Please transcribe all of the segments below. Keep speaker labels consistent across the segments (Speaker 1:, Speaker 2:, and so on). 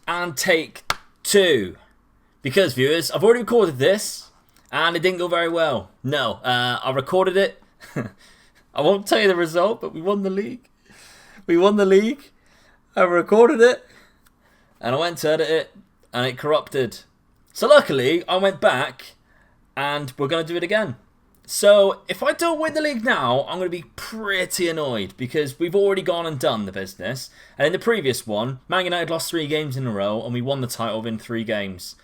Speaker 1: and take 2. Because, viewers, I've already recorded this, and it didn't go very well. No, I recorded it. I won't tell you the result, but we won the league. We won the league. I recorded it, and I went to edit it, and it corrupted. So luckily, I went back, and we're going to do it again. So if I don't win the league now, I'm going to be pretty annoyed because we've already gone and done the business. And in the previous one, Man United lost 3 games in a row, and we won the title within 3 games.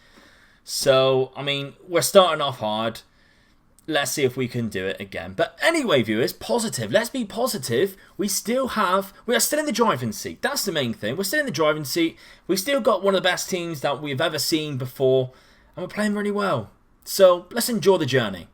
Speaker 1: So, I mean, we're starting off hard. Let's see if we can do it again. But anyway, viewers, positive. Let's be positive. We are still in the driving seat. That's the main thing. We're still in the driving seat. We've still got one of the best teams that we've ever seen before. And we're playing really well. So, let's enjoy the journey.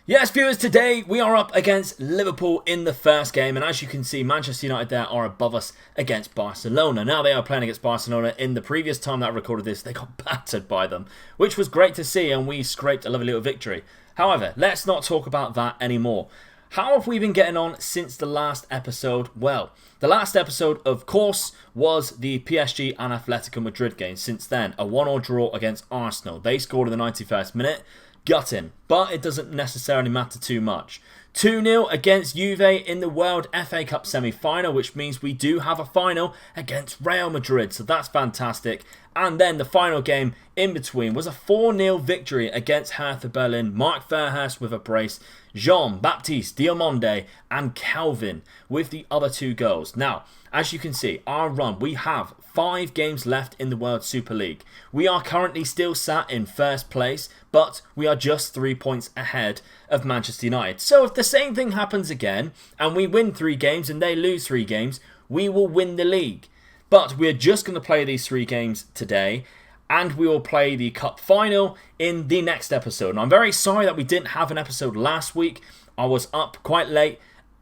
Speaker 1: Yes, viewers, today we are up against Liverpool in the first game, and as you can see, Manchester United there are above us against Barcelona. Now they are playing against Barcelona. In the previous time that I recorded this, they got battered by them, which was great to see, and we scraped a lovely little victory. However, let's not talk about that anymore. How have we been getting on since the last episode? Well, the last episode, of course, was the PSG and Atletico Madrid game. Since then, a 1-1 draw against Arsenal. They scored in the 91st minute. Gutting, but it doesn't necessarily matter too much. 2-0 against Juve in the World FA Cup semi-final, which means we do have a final against Real Madrid, so that's fantastic. And then the final game in between was a 4-0 victory against Hertha Berlin. Mark Fairhurst with a brace, Jean-Baptiste Diomande and Calvin with the other 2 goals. Now, as you can see, our run, we have 5 games left in the World Super League. We are currently still sat in first place, but we are just 3 points ahead of Manchester United. So if the same thing happens again, and we win 3 games and they lose 3 games, we will win the league. But we're just going to play these 3 games today, and we will play the Cup Final in the next episode. And I'm very sorry that we didn't have an episode last week. I was up quite late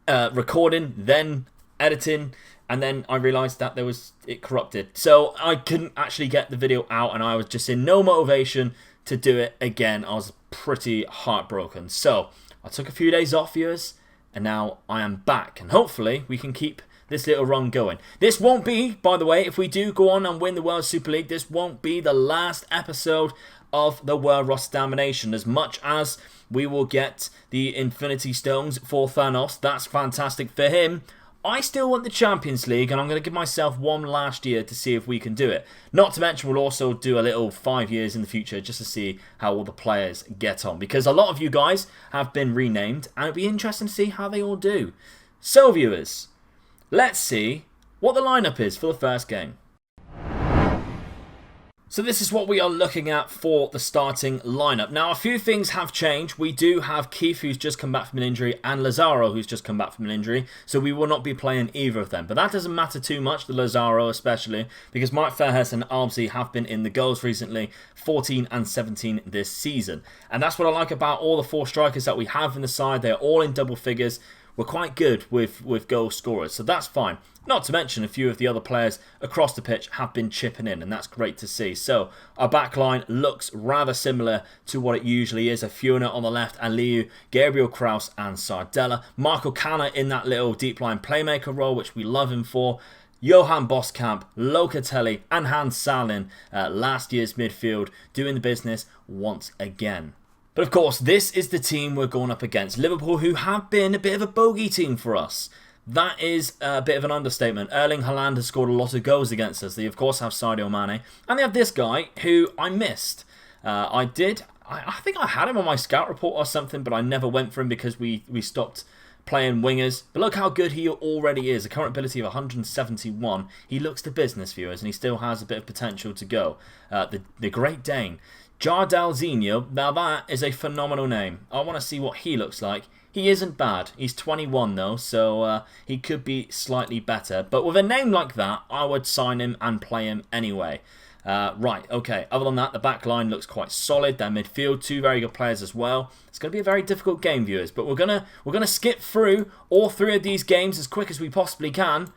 Speaker 1: recording, then editing, and then I realised that it corrupted. So I couldn't actually get the video out, and I was just in no motivation to do it again. I was pretty heartbroken. So I took a few days off, viewers, and now I am back. And hopefully we can keep this little run going. This won't be, by the way, if we do go on and win the World Super League, this won't be the last episode of the World ROTTERDAMINATION. As much as we will get the Infinity Stones for Thanos, that's fantastic for him. I still want the Champions League, and I'm going to give myself one last year to see if we can do it. Not to mention, we'll also do a little 5 years in the future just to see how all the players get on. Because a lot of you guys have been renamed, and it'll be interesting to see how they all do. So, viewers, let's see what the lineup is for the first game. So this is what we are looking at for the starting lineup. Now, a few things have changed. We do have Keith, who's just come back from an injury, and Lazaro, who's just come back from an injury. So we will not be playing either of them. But that doesn't matter too much, the Lazaro especially, because Mark Fairhurst and Albsey have been in the goals recently, 14 and 17 this season. And that's what I like about all the 4 strikers that we have in the side. They're all in double figures. We're quite good with goal scorers, so that's fine. Not to mention a few of the other players across the pitch have been chipping in, and that's great to see. So our back line looks rather similar to what it usually is. A Fiona on the left, and Liu, Gabriel Kraus and Sardella. Marco Canna in that little deep line playmaker role, which we love him for. Johan Boskamp, Locatelli and Hans Salin, last year's midfield, doing the business once again. But of course, this is the team we're going up against. Liverpool, who have been a bit of a bogey team for us. That is a bit of an understatement. Erling Haaland has scored a lot of goals against us. They, of course, have Sadio Mane. And they have this guy, who I missed. I think I had him on my scout report or something, but I never went for him because we stopped playing wingers. But look how good he already is. A current ability of 171. He looks to business, viewers, and he still has a bit of potential to go. The Great Dane. Jardelzinho, now that is a phenomenal name. I want to see what he looks like. He isn't bad. He's 21 though, so he could be slightly better. But with a name like that, I would sign him and play him anyway. Right, okay. Other than that, the back line looks quite solid. Their midfield, 2 very good players as well. It's going to be a very difficult game, viewers. But we're gonna skip through all 3 of these games as quick as we possibly can,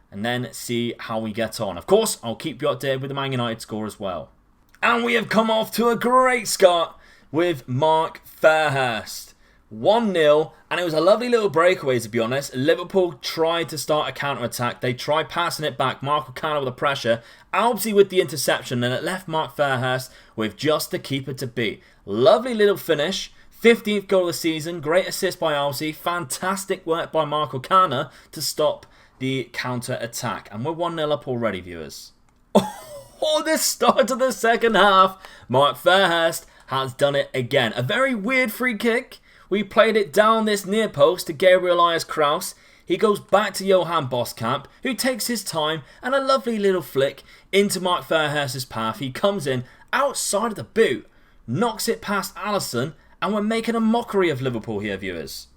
Speaker 1: and then see how we get on. Of course, I'll keep you updated with the Man United score as well. And we have come off to a great start with Mark Fairhurst. 1-0, and it was a lovely little breakaway, to be honest. Liverpool tried to start a counter-attack. They tried passing it back. Mark O'Connor with the pressure. Albsey with the interception, and it left Mark Fairhurst with just the keeper to beat. Lovely little finish. 15th goal of the season. Great assist by Albsey. Fantastic work by Mark O'Connor to stop the counter-attack. And we're 1-0 up already, viewers. Oh, the start of the second half. Mark Fairhurst has done it again. A very weird free kick. We played it down this near post to Gabriel Ayers-Kraus. He goes back to Johan Boskamp, who takes his time, and a lovely little flick into Mark Fairhurst's path. He comes in outside of the boot, knocks it past Alisson, and we're making a mockery of Liverpool here, viewers.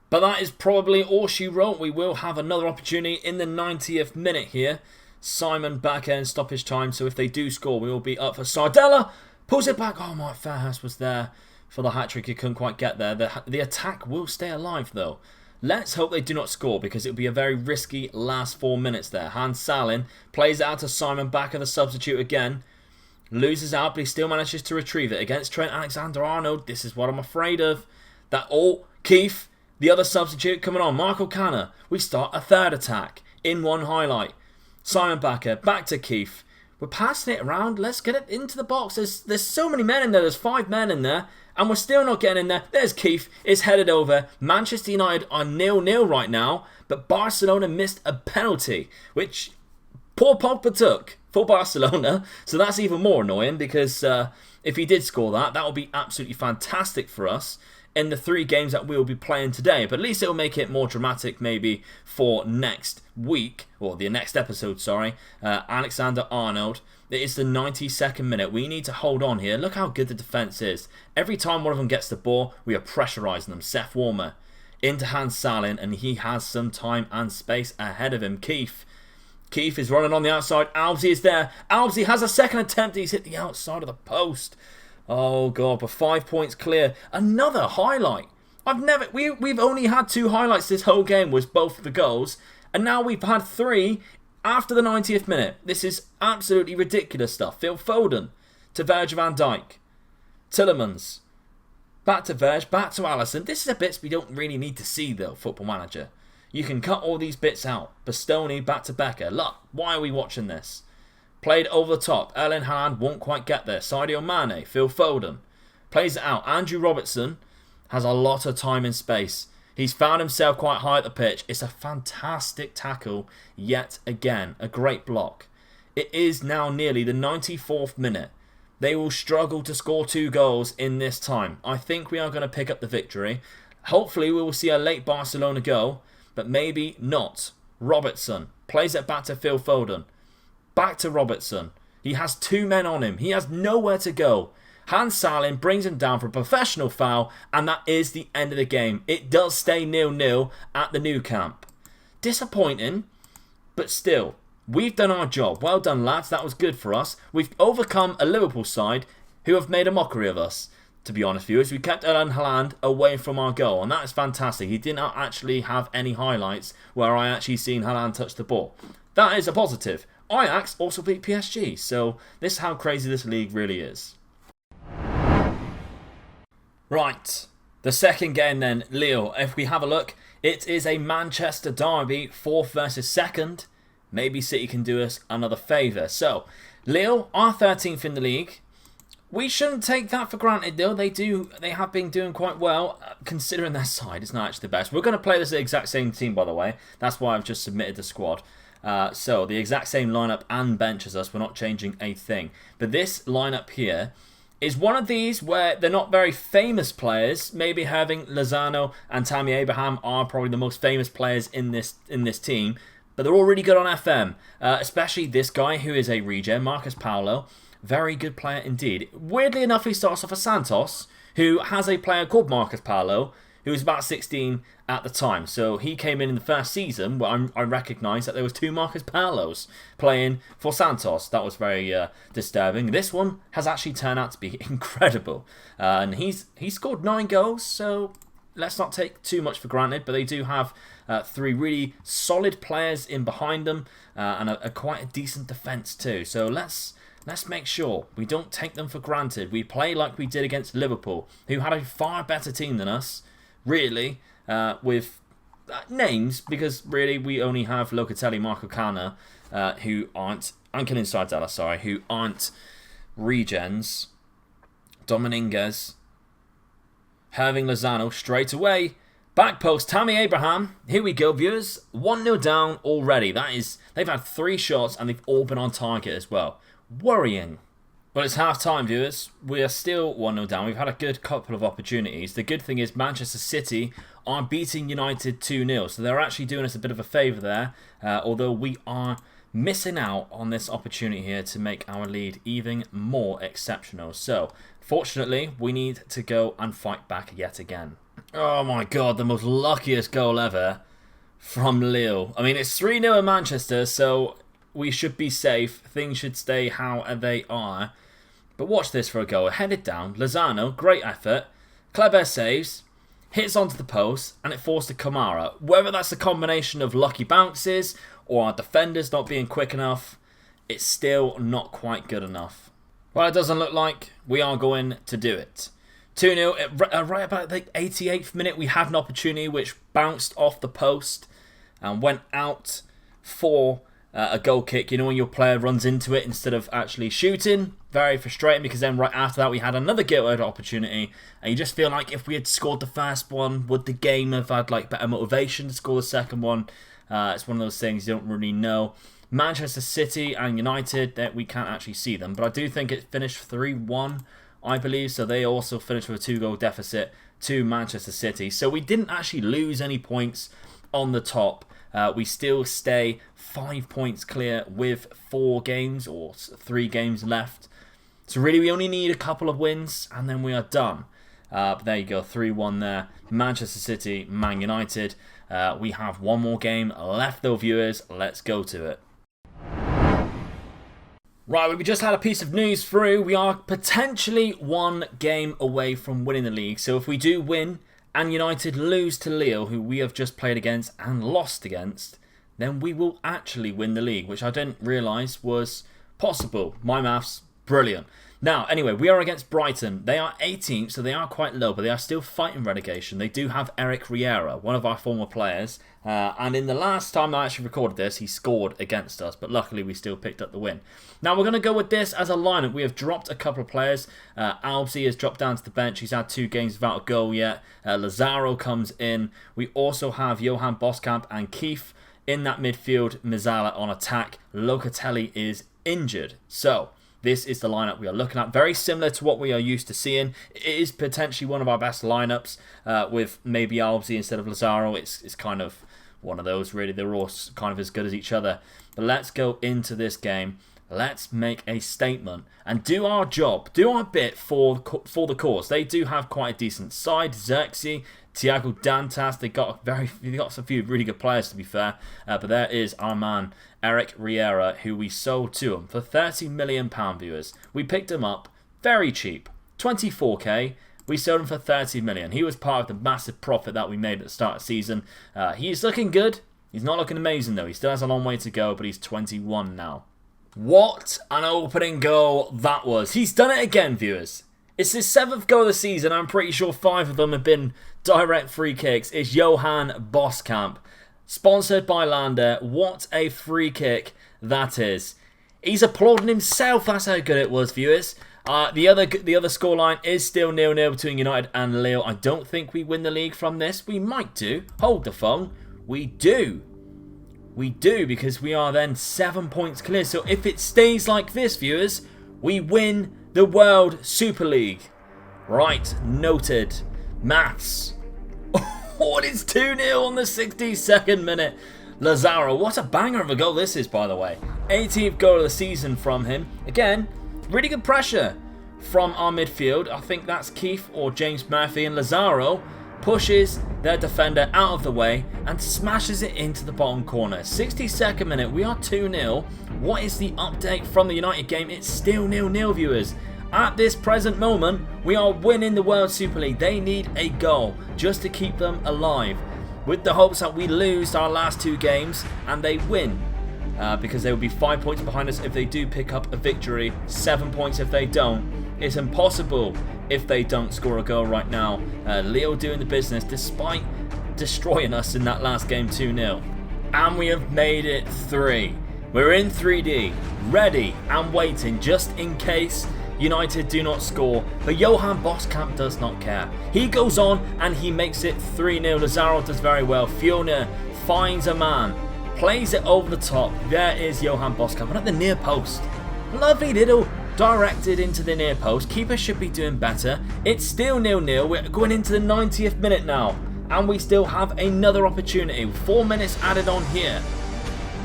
Speaker 1: But that is probably all she wrote. We will have another opportunity in the 90th minute here. Simon back in stoppage time, so if they do score, we will be up for Sardella. Pulls it back. Oh, Mark Fairhurst was there for the hat-trick. He couldn't quite get there. The attack will stay alive, though. Let's hope they do not score, because it will be a very risky last 4 minutes there. Hans Salin plays it out to Simon, back of the substitute again. Loses out, but he still manages to retrieve it against Trent Alexander-Arnold. This is what I'm afraid of. Keith, the other substitute, coming on. Mark O'Connor. We start a third attack in one highlight. Simon Bakker, back to Keith. We're passing it around. Let's get it into the box. There's so many men in there. There's 5 men in there. And we're still not getting in there. There's Keith. It's headed over. Manchester United are 0-0 right now. But Barcelona missed a penalty, which poor Pogba took for Barcelona. So that's even more annoying, because if he did score that, that would be absolutely fantastic for us in the 3 games that we will be playing today. But at least it will make it more dramatic maybe for next week, or the next episode, sorry. Alexander-Arnold. It is the 92nd minute. We need to hold on here. Look how good the defence is. Every time one of them gets the ball, we are pressurising them. Seth Warmer into Hans Salin, and he has some time and space ahead of him. Keith is running on the outside. Albsey is there. Albsey has a second attempt. He's hit the outside of the post. Oh, God, but 5 points clear. Another highlight. We've only had 2 highlights this whole game, was both of the goals. And now we've had 3 after the 90th minute. This is absolutely ridiculous stuff. Phil Foden to Virgil van Dijk. Tillemans. Back to Virg, back to Alisson. This is the bits we don't really need to see, though, Football Manager. You can cut all these bits out. Bastoni, back to Becker. Look, why are we watching this? Played over the top. Erling Haaland won't quite get there. Sadio Mane, Phil Foden. Plays it out. Andrew Robertson has a lot of time and space. He's found himself quite high at the pitch. It's a fantastic tackle yet again. A great block. It is now nearly the 94th minute. They will struggle to score 2 goals in this time. I think we are going to pick up the victory. Hopefully we will see a late Barcelona goal, but maybe not. Robertson plays it back to Phil Foden. Back to Robertson. He has 2 men on him. He has nowhere to go. Hans Salin brings him down for a professional foul, and that is the end of the game. It does stay 0-0 at the Nou Camp. Disappointing, but still, we've done our job. Well done, lads. That was good for us. We've overcome a Liverpool side who have made a mockery of us. To be honest, viewers, we kept Erling Haaland away from our goal, and that is fantastic. He did not actually have any highlights where I actually seen Haaland touch the ball. That is a positive. Ajax also beat PSG, so this is how crazy this league really is. Right, the second game then, Lille. If we have a look, it is a Manchester derby, 4th versus 2nd. Maybe City can do us another favour. So, Lille are 13th in the league. We shouldn't take that for granted, though. They have been doing quite well, considering their side is not actually the best. We're going to play this exact same team, by the way. That's why I've just submitted the squad. So, the exact same lineup and bench as us. We're not changing a thing. But this lineup here is one of these where they're not very famous players. Maybe having Lozano and Tammy Abraham are probably the most famous players in this team. But they're all really good on FM. Especially this guy who is a regen, Marcus Paulo. Very good player indeed. Weirdly enough, he starts off for Santos, who has a player called Marcus Paulo, who was about 16 at the time. So he came in the first season where I recognised that there was 2 Marcus Paulos playing for Santos. That was very disturbing. This one has actually turned out to be incredible. And he scored 9 goals, so let's not take too much for granted. But they do have 3 really solid players in behind them and a quite a decent defence too. So let's make sure we don't take them for granted. We play like we did against Liverpool, who had a far better team than us. really, with names, because really we only have Locatelli, Marco Cana, who aren't, Ankel Inside sorry, who aren't regens. Dominguez, Herving Lozano straight away. Back post, Tammy Abraham. Here we go, viewers. 1-0 down already. They've had 3 shots and they've all been on target as well. Worrying. Well, it's half time, viewers. We are still 1-0 down. We've had a good couple of opportunities. The good thing is Manchester City are beating United 2-0. So they're actually doing us a bit of a favour there. Although we are missing out on this opportunity here to make our lead even more exceptional. So, fortunately, we need to go and fight back yet again. Oh my god, the most luckiest goal ever from Lille. I mean, it's 3-0 in Manchester, so we should be safe. Things should stay how they are. But watch this for a goal. Headed down. Lozano, great effort. Kleber saves. Hits onto the post, and it falls to Kamara. Whether that's a combination of lucky bounces or our defenders not being quick enough, it's still not quite good enough. Well, it doesn't look like we are going to do it. 2-0, right about the 88th minute, we had an opportunity which bounced off the post and went out for a goal kick. You know, when your player runs into it instead of actually shooting. Very frustrating, because then right after that we had another gilt-edged opportunity, and you just feel like if we had scored the first one, would the game have had like better motivation to score the second one? It's one of those things you don't really know. Manchester City and United, that we can't actually see them, but I do think it finished 3-1, I believe, so they also finished with a 2-goal deficit to Manchester City. So we didn't actually lose any points on the top. We still stay 5 points clear with 4 games or 3 games left. So really we only need a couple of wins and then we are done. But there you go, 3-1 there. Manchester City, Man United. We have one more game left though, viewers. Let's go to it. Right, we just had a piece of news through. We are potentially 1 game away from winning the league. So if we do win and United lose to Lille, who we have just played against and lost against, then we will actually win the league, which I didn't realise was possible. My maths, brilliant. Now, anyway, we are against Brighton. They are 18th, so they are quite low, but they are still fighting relegation. They do have Eric Riera, one of our former players, and in the last time I actually recorded this, he scored against us, but luckily we still picked up the win. Now, we're going to go with this as a lineup. We have dropped a couple of players. Albzy has dropped down to the bench. He's had 2 games without a goal yet. Lazaro comes in. We also have Johan Boskamp and Keith in that midfield. Mizala on attack. Locatelli is injured. So this is the lineup we are looking at. Very similar to what we are used to seeing. It is potentially one of our best lineups with maybe Albzy instead of Lazaro. It's kind of one of those, really. They're all kind of as good as each other. But let's go into this game. Let's make a statement and do our job. Do our bit for the cause. They do have quite a decent side. Xerxes, Thiago Dantas. They got some few really good players, to be fair. But there is our man, Eric Riera, who we sold to him for £30 million, viewers. We picked him up very cheap, 24k. We sold him for 30 million. He was part of the massive profit that we made at the start of the season. He's looking good. He's not looking amazing though. He still has a long way to go, but he's 21 now. What an opening goal that was. He's done it again, viewers. It's his 7th goal of the season. I'm pretty sure 5 of them have been direct free kicks. It's Johan Boskamp, sponsored by Lander. What a free kick that is. He's applauding himself. That's how good it was, viewers. The other scoreline is still 0-0 between United and Lille. I don't think we win the league from this. We might do. Hold the phone. We do. We do, because we are then 7 points clear. So if it stays like this, viewers, we win the World Super League. Right, noted. Maths. Oh, it is 2-0 on the 62nd minute. Lazaro, what a banger of a goal this is, by the way. 18th goal of the season from him. Again, really good pressure from our midfield. I think that's Keith or James Murphy, and Lazaro pushes their defender out of the way and smashes it into the bottom corner. 62nd minute, we are 2-0. What is the update from the United game? It's still 0-0, viewers. At this present moment, we are winning the World Super League. They need a goal just to keep them alive, with the hopes that we lose our last 2 games and they win. Because they will be 5 points behind us if they do pick up a victory, 7 points if they don't. It's impossible if they don't score a goal right now. Lille doing the business despite destroying us in that last game 2-0. And we have made it 3. We're in 3D, ready and waiting just in case United do not score, but Johan Boskamp does not care. He goes on and he makes it 3-0. Lazaro does very well. Fiona finds a man, plays it over the top. There is Johan Boskamp, and at the near post. Lovely little directed into the near post. Keeper should be doing better. It's still 0-0. We're going into the 90th minute now, and we still have another opportunity. 4 minutes added on here.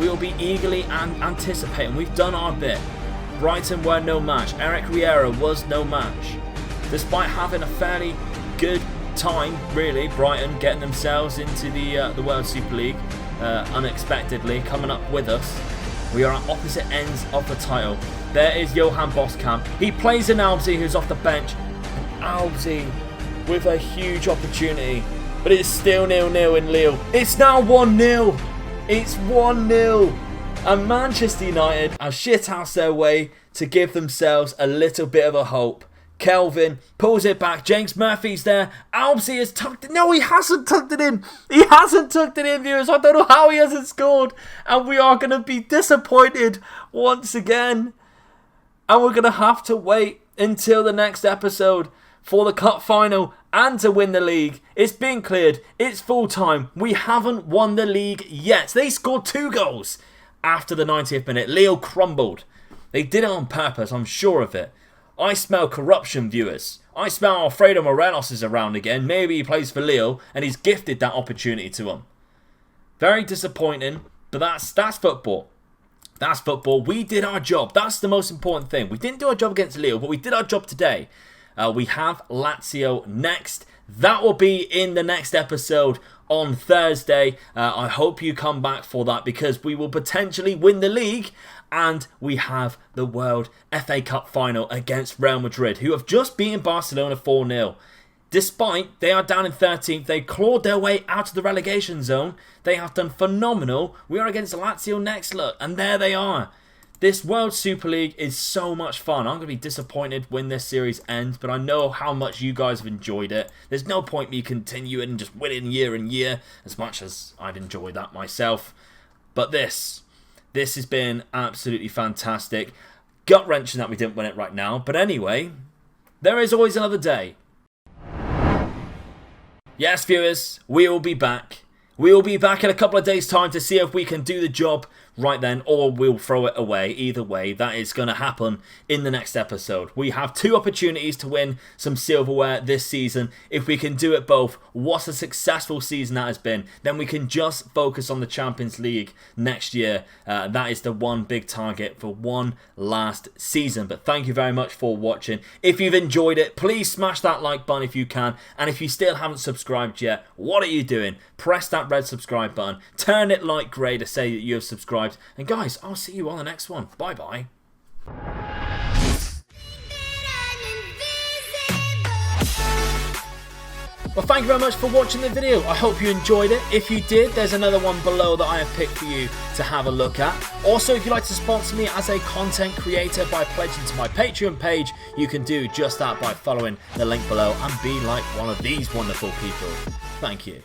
Speaker 1: We will be eagerly anticipating. We've done our bit. Brighton were no match. Eric Riera was no match. Despite having a fairly good time, really, Brighton getting themselves into the World Super League unexpectedly, coming up with us. We are at opposite ends of the title. There is Johan Boskamp. He plays in Albzy, who's off the bench. And Albzy with a huge opportunity. But it's still 0-0 in Lille. It's now 1-0. It's 1-0. And Manchester United have shithoused their way to give themselves a little bit of a hope. Kelvin pulls it back. James Murphy's there. Albzy has tucked it. No, he hasn't tucked it in. He hasn't tucked it in, viewers. I don't know how he hasn't scored. And we are going to be disappointed once again. And we're going to have to wait until the next episode for the cup final and to win the league. It's been cleared. It's full time. We haven't won the league yet. They scored 2 goals. After the 90th minute, Lille crumbled. They did it on purpose, I'm sure of it. I smell corruption, viewers. I smell Alfredo Morelos is around again. Maybe he plays for Lille and he's gifted that opportunity to him. Very disappointing, but that's football. That's football. We did our job. That's the most important thing. We didn't do our job against Lille, but we did our job today. We have Lazio next. That will be in the next episode on Thursday. I hope you come back for that, because we will potentially win the league and we have the World FA Cup final against Real Madrid, who have just beaten Barcelona 4-0. Despite they are down in 13th, they clawed their way out of the relegation zone. They have done phenomenal. We are against Lazio next, look, and there they are. This World Super League is so much fun. I'm going to be disappointed when this series ends, but I know how much you guys have enjoyed it. There's no point me continuing and just winning year and year, as much as I'd enjoy that myself. But this has been absolutely fantastic. Gut-wrenching that we didn't win it right now. But anyway, there is always another day. Yes, viewers, we will be back. We will be back in a couple of days' time to see if we can do the job right then, or we'll throw it away. Either way, that is going to happen in the next episode. We have 2 opportunities to win some silverware this season. If we can do it both, what a successful season that has been. Then we can just focus on the Champions League next year. That is the one big target for one last season. But thank you very much for watching. If you've enjoyed it, please smash that like button if you can. And if you still haven't subscribed yet, what are you doing? Press that red subscribe button. Turn it light grey to say that you have subscribed. And guys, I'll see you on the next one. Bye bye. Well, thank you very much for watching the video. I hope you enjoyed it. If you did, there's another one below that I have picked for you to have a look at. Also, if you'd like to sponsor me as a content creator by pledging to my Patreon page, you can do just that by following the link below and be like one of these wonderful people. Thank you.